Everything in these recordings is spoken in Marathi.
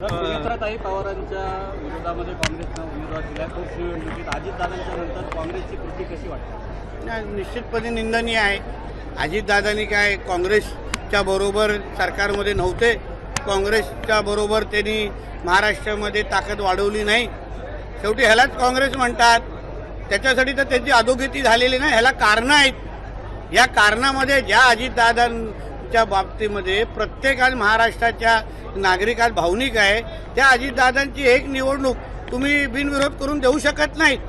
सुमित्राताई पवारांच्या विरोधामध्ये काँग्रेसनं उमेदवार दिला आहे. पोटनिवडणुकीत अजितदादांच्या नंतर काँग्रेसची कृती कशी वाटते? नाही, निश्चितपणे निंदनीय आहे. अजितदादांनी काय काँग्रेसच्या बरोबर सरकारमध्ये नव्हते, काँग्रेसच्या बरोबर त्यांनी महाराष्ट्रामध्ये ताकद वाढवली नाही. शेवटी ह्यालाच काँग्रेस म्हणतात. त्याच्यासाठी तर त्याची अधोगती झालेली नाही, ह्याला कारणं आहेत. या कारणामध्ये ज्या अजितदादांच्या बाबतीमध्ये प्रत्येक आज महाराष्ट्राच्या नागरिकात भावनिक आहे, त्या अजितदादांची एक निवडणूक तुम्ही बिनविरोध करून देऊ शकत नाहीत.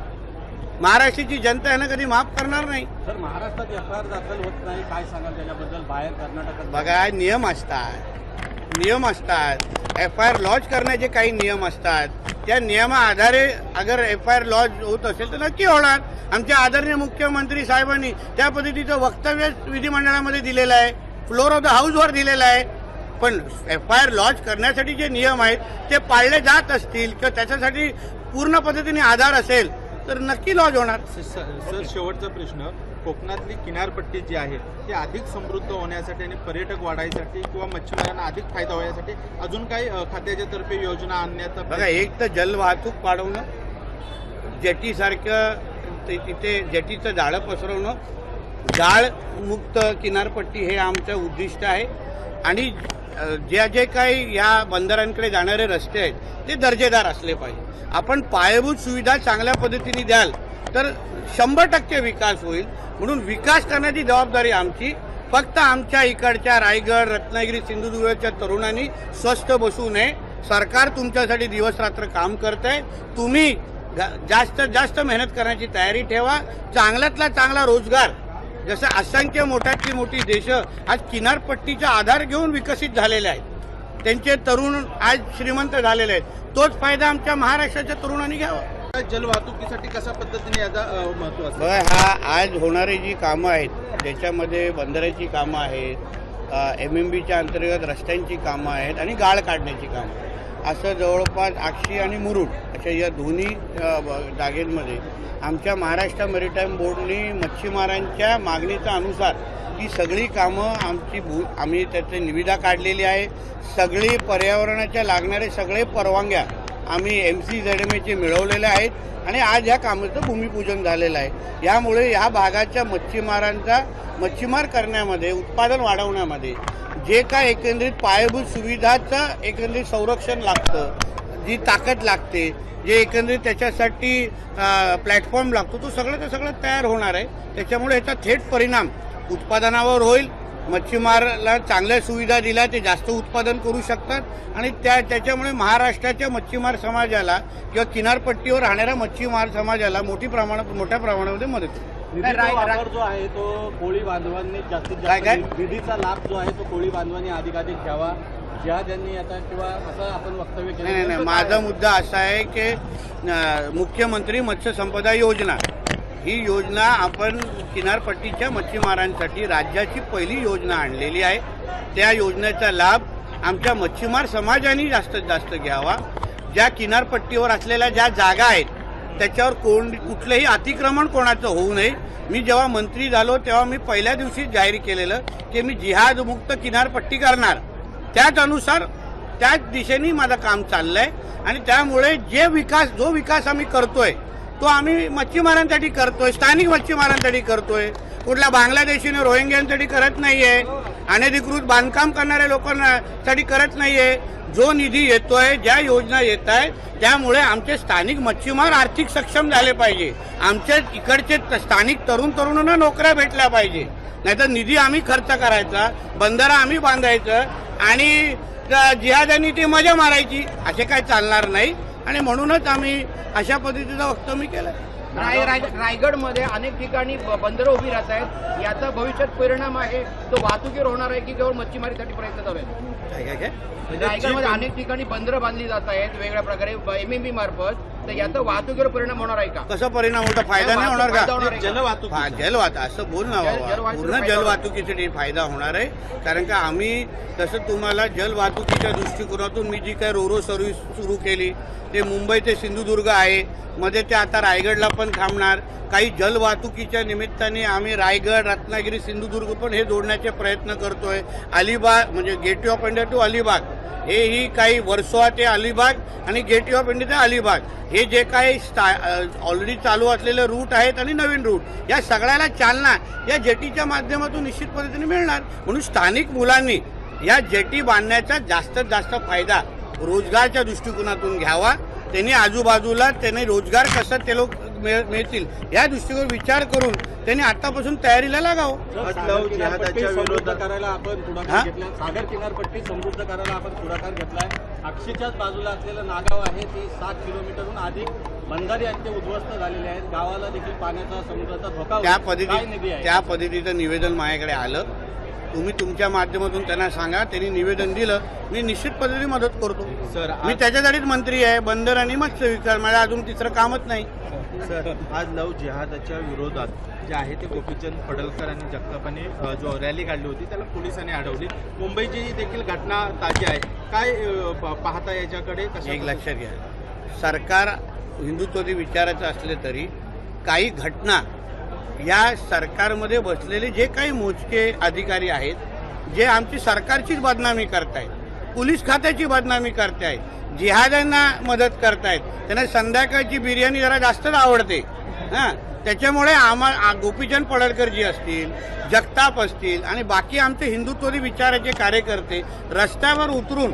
महाराष्ट्राची जनता यांना कधी माफ करणार नाही. सर, महाराष्ट्रात FIR दाखल होत नाही, काय सांगाल त्याच्याबद्दल? बाहेर कर्नाटकात बघा, नियम असतात. FIR लॉन्च करण्याचे काही नियम असतात. त्या नियमाआधारे अगर FIR लॉन्च होत असेल तर नक्की होणार. आमच्या आदरणीय मुख्यमंत्री साहेबांनी त्या पद्धतीचं वक्तव्य विधिमंडळामध्ये दिलेलं आहे, फ्लोर ऑफ द हाऊसवर दिलेलं आहे. पण FIR लॉन्च करण्यासाठी जे नियम आहेत ते पाळले जात असतील किंवा त्याच्यासाठी पूर्ण पद्धतीने आधार असेल तर नक्की लॉन्च होणार. सर, शेवटचा प्रश्न, कोकणातली किनारपट्टी जी आहे ती अधिक समृद्ध होण्यासाठी आणि पर्यटक वाढायसाठी किंवा मच्छीमारांना अधिक फायदा होण्यासाठी अजून काही खात्याच्या तर्फे योजना आणण्याचा बघा, एक तर जलवाहतूक वाढवणं, जेटीसारखं तिथे जेटीचं जाळं पसरवणं, जाळमुक्त किनारपट्टी हे आमचं उद्दिष्ट आहे. आणि जे काही या बंदरांकडे जाणारे रस्ते आहेत ते दर्जेदार असले पाहिजे. आपण पायाभूत सुविधा चांगल्या पद्धतीने द्याल तर 100% विकास होईल. म्हणून विकास करण्याची जबाबदारी आमची. फक्त आमच्या इकडच्या रायगड, रत्नागिरी, सिंधुदुर्गच्या तरुणांनी स्वस्थ बसू नये. सरकार तुमच्यासाठी दिवस रात्र काम करतंय. तुम्ही जास्तीत जास्त मेहनत करण्याची तयारी ठेवा. चांगल्यातला चांगला रोजगार, जसं असंख्य मोठ्यातली मोठी देशं आज किनारपट्टीचा आधार घेऊन विकसित झालेले आहेत, त्यांचे तरुण आज श्रीमंत झालेले आहेत. तोच फायदा आमच्या महाराष्ट्राच्या तरुणांनी घ्यावा. जलवाहतुकीसाठी कशा पद्धतीने याचा महत्व असेल? हा आज होणारी जी कामं आहेत त्याच्यामध्ये बंदराची कामं आहेत, MMBच्या अंतर्गत रस्त्यांची कामं आहेत आणि गाळ काढण्याची कामं. असं जवळपास आक्षी आणि मुरुड अशा या दोन्ही जागेंमध्ये आमच्या महाराष्ट्र मॅरिटाईम बोर्डने मच्छीमारांच्या मागणीच्या अनुसार ही सगळी कामं आम्ही त्याची निविदा काढलेली आहे. सगळी पर्यावरणाच्या लागणारे सगळे परवानग्या आम्ही MCZMAचे मिळवलेले आहेत आणि आज ह्या कामाचं भूमिपूजन झालेलं आहे. यामुळे ह्या भागाच्या मच्छीमार करण्यामध्ये, उत्पादन वाढवण्यामध्ये जे काय एकंदरीत पायाभूत सुविधाचं एकंदरीत संरक्षण लागतं, जी ताकद लागते, जे एकंदरीत त्याच्यासाठी प्लॅटफॉर्म लागतो, तो सगळं तयार होणार आहे. त्याच्यामुळे याचा थेट परिणाम उत्पादनावर होईल. मच्छीमाराला चांगल्या सुविधा दिल्या ते जास्त उत्पादन करू शकतात आणि त्याच्यामुळे महाराष्ट्राच्या मच्छीमार समाजाला किंवा किनारपट्टीवर राहणाऱ्या मच्छीमार समाजाला मोठ्या प्रमाणामध्ये मदत होईल. वापर जो आहे तो कोळी बांधवांनी जास्तीत जास्त निधीचा लाभ जो आहे तो कोळी बांधवांनी अधिकाधिक घ्यावा, ज्या त्यांनी आता किंवा असं आपण वक्तव्य केलं. नाही, माझा मुद्दा असा आहे की मुख्यमंत्री मत्स्य संपदा योजना ही योजना आपण किनारपट्टीच्या मच्छीमारांसाठी राज्याची पहिली योजना आणलेली आहे. त्या योजनेचा लाभ आमच्या मच्छीमार समाजाने जास्तीत जास्त घ्यावा. ज्या किनारपट्टीवर असलेल्या ज्या जागा आहेत त्याच्यावर कुठलंही अतिक्रमण कोणाचं होऊ नये. मी जेव्हा मंत्री झालो तेव्हा मी पहिल्या दिवशी जाहीर केलेलं की मी जिहादमुक्त किनारपट्टी करणार. त्याच दिशेने माझं काम चाललंय आणि त्यामुळे जो विकास आम्ही करतोय तो आम्ही मच्छीमारांसाठी करतोय, स्थानिक मच्छीमारांसाठी करतोय. कुठल्या बांगलादेशीने रोहिंग्यांसाठी करत नाहीये, अनधिकृत बांधकाम करणाऱ्या लोकांसाठी करत नाहीये. जो निधी येतोय, ज्या योजना येत आहेत त्यामुळे आमचे स्थानिक मच्छीमार आर्थिक सक्षम झाले पाहिजे. आमच्या इकडचे स्थानिक तरुणांना नोकऱ्या भेटल्या पाहिजे. नाहीतर निधी आम्ही खर्च करायचा, बंदरं आम्ही बांधायचं आणि जिहाद्यांनी ती मजा मारायची, असे काय चालणार नाही. आणि म्हणूनच आम्ही अशा पद्धतीचं वक्तव्य केलं. रायगडमध्ये अनेक ठिकाणी बंदरं उभी राहत आहेत. याचा भविष्यात परिणाम आहे तो वाहतुकीवर होणार आहे की केवळ मच्छीमारीसाठी प्रयत्न चालू आहेत? रायगडमध्ये अनेक ठिकाणी बंदरं बांधली जात आहेत वेगवेगळ्या प्रकारे MMB मार्फत, तर याचा वाहतुकीवर परिणाम होणार आहे का? कसा परिणाम होता? फायदा नाही होणार का? जलवाहतूक असं बोल ना बाबा. पूर्ण जलवाहतुकीसाठी फायदा होणार आहे. कारण का आम्ही तसं तुम्हाला जलवाहतुकीच्या दृष्टिकोनातून मी जी काय रोरो सर्व्हिस सुरू केली ते मुंबई ते सिंधुदुर्ग आहे, मध्ये ते आता रायगडला पण थांबणार. काही जलवाहतुकीच्या निमित्ताने आम्ही रायगड, रत्नागिरी, सिंधुदुर्ग पण हे जोडण्याचे प्रयत्न करतोय. अलिबाग म्हणजे gateway of India to Alibag, हेही काही वर्सोवा ते अलिबाग आणि गेटवे ऑफ इंडिया ते अलिबाग, हे जे काही ऑलरेडी चालू असलेले रूट आहेत आणि नवीन रूट, या सगळ्याला चालना या जेटीच्या माध्यमातून निश्चित पद्धतीने मिळणार. म्हणून स्थानिक मुलांनी या जेटी बांधण्याचा जास्तीत जास्त फायदा रोजगारच्या दृष्टिकोनातून घ्यावा. त्यांनी आजूबाजूला त्यांनी रोजगार कसं ते लोक मिळतील या दृष्टीकोन विचार करून त्यांनी आतापासून तयारीला लागावं. समृद्ध करायला आपण हा? पुढाकार घेतला. सागर किनारपट्टी समृद्ध करायला आपण पुढाकार घेतलाय. अक्षीच्याच बाजूला असलेलं नागाव आहे ती 7 किलोमीटरहून अधिक बंधारे आहेत ते उद्ध्वस्त झालेले आहेत. गावाला देखील पाण्याचा समुद्राचा धोका होतो. काय निधी आहे? त्या पद्धतीचं निवेदन माझ्याकडे आलं. तुम्ही तुमच्या माध्यमातून त्यांना सांगा, त्यांनी निवेदन दिलं, मी निश्चित पद्धतीने मदत करतो. सर मी त्याच्यासाठीच मंत्री आहे. बंदर आणि मत्स्य विकास, मला अजून तिसरं कामच नाही. सर आज लव जिहादाच्या विरोधात जे आहे ते गोपीचंद पडळकर आणि जगतापाने जो रॅली काढली होती त्याला पोलिसांनी अडवली. मुंबईची देखील घटना ताजी आहे. काय पाहता याच्याकडे? एक लक्षात घ्या, सरकार हिंदुत्वादी विचाराचं असले तरी काही घटना या सरकारमध्ये बसलेले जे काही मोजके अधिकारी आहेत, जे आमची सरकारचीच बदनामी करतायत, पोलीस खात्याची बदनामी करतायत, जिहाद्यांना मदत करतायत, त्यांना संध्याकाळची बिर्याणी जरा जास्तच आवडते. हां, त्याच्यामुळे गोपीचंद पडळकर जी असतील, जगताप असतील आणि बाकी आमचे हिंदुत्वादी विचाराचे कार्यकर्ते रस्त्यावर उतरून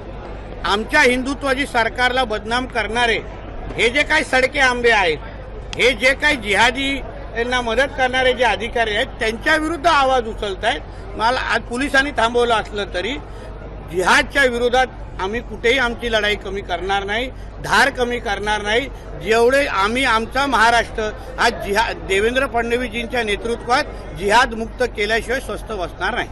आमच्या हिंदुत्वाची सरकारला बदनाम करणारे हे जे काही सडके आंबे आहेत, हे जे काही जिहादी यांना मदत करणारे जे अधिकारी आहेत त्यांच्या विरुद्ध आवाज उचलत आहेत. मला आज पोलिसांनी थांबवलं असलं तरी जिहादच्या विरोधात आम्ही कुठेही आमची लढाई कमी करणार नाही, धार कमी करणार नाही. जेवढे आम्ही आमचा महाराष्ट्र आज देवेंद्र फडणवीसजींच्या नेतृत्वात जिहाद मुक्त केल्याशिवाय स्वस्थ बसणार नाही.